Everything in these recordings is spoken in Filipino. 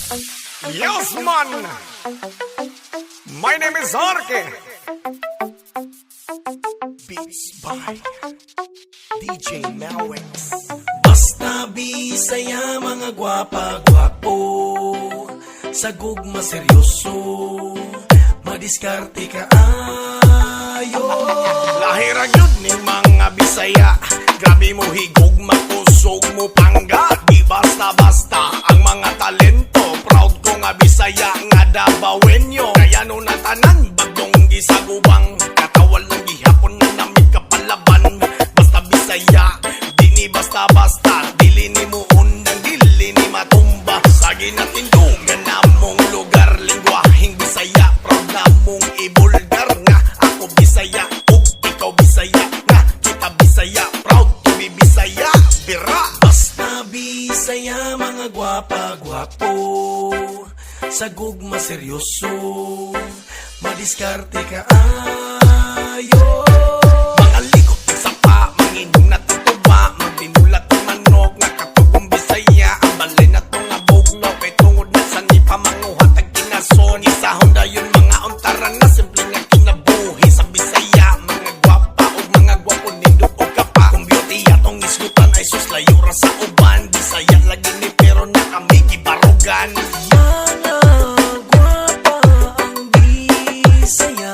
Yes, man! My name is Arke. Beats by DJ Mawix. Basta Bisaya, mga gwapa-gwapo, sa gugma seryoso, madiskarte ka ayo. Lahira yun ni mga Bisaya, grabe mo higugma, kusog mo pangga. Di basta-basta ang mga talento, proud ko nga Bisaya nga Davaoenyo. Kaya no natanan, bagong gisagubang, katawal ng gihapon na namit kapalaban. Basta Bisaya, di ni basta-basta, dili ni mo undang, dili ni matumba. Sa ginatindugan na mong lugar, lingwaheng Bisaya, proud na mong ibulgar nga. Ako Bisaya, ug ikaw Bisaya nga, kita Bisaya, proud to be Bisaya. Bira! Basta Bisaya, mga gwapa-gwapo, sa gugma seryoso, madiskarte ka ayo. Mga likot ng sapa, manginong na tutuba, magdinulat ng manok, nakatugong Bisaya. Ang balay na tong abugno, kay tungod na sa nipa, manguhat ang kinason. Isahon na yun mga untaran na, simple nga kinabuhi sa Bisaya. Mga gwapa o mga gwapo, nindot o kapa. Kung beauty atong isgutan ay suslayura sa uban. Bisaya lagi ni pero na kami kibarugan. Mga gwapa ang Bisaya,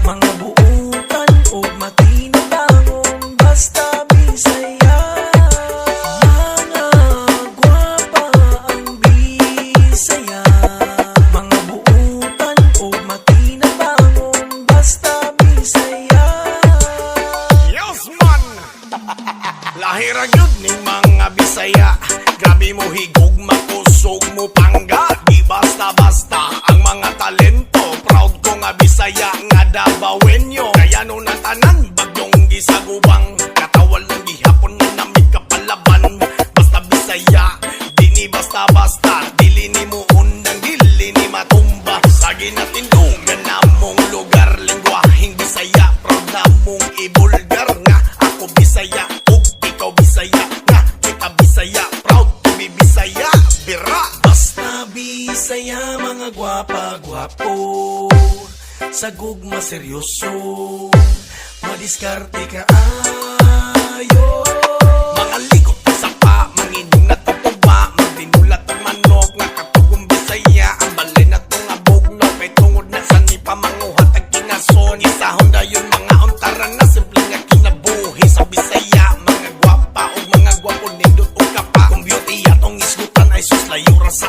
mga buutan o matinabangon. Basta Bisaya, mga gwapa ang Bisaya, mga buutan o matinabangon. Basta Bisaya. Yes, man! Lahira yun ni mga Bisaya, grabe mo higugma, kusog mo pangga. Di basta-basta ang mga talento, proud ko nga Bisaya nga Davaoenyo. Kaya no natanan, bagong gisagubang, katawal ng gihapon na namit kapalaban. Basta Bisaya, di ni basta-basta, dili ni mo undang, dili ni matumba. Sa ginatindugan na mong lugar, lingwaheng Bisaya, proud na mong ibulgar nga. Ako Bisaya, ug ikaw Bisaya nga, kita Bisaya, proud to be Bisaya. Bira! Basta Bisaya, mga gwapa-gwapo, sa gugma seryoso, madiskarte ka ayo. Mga likot ng sapa, manginong na tutuba, magdinulat ng manok, nakatugong Bisaya. Ang balay na tong abugno, kay tungod na sa nipa, manguhat ang kinason. Isahon na yun mga untaran na, simple nga kinabuhi sa Bisaya. Mga gwapa o mga gwapo, nindot o kapa. Kung beauty atong isgutan ay suslayura sa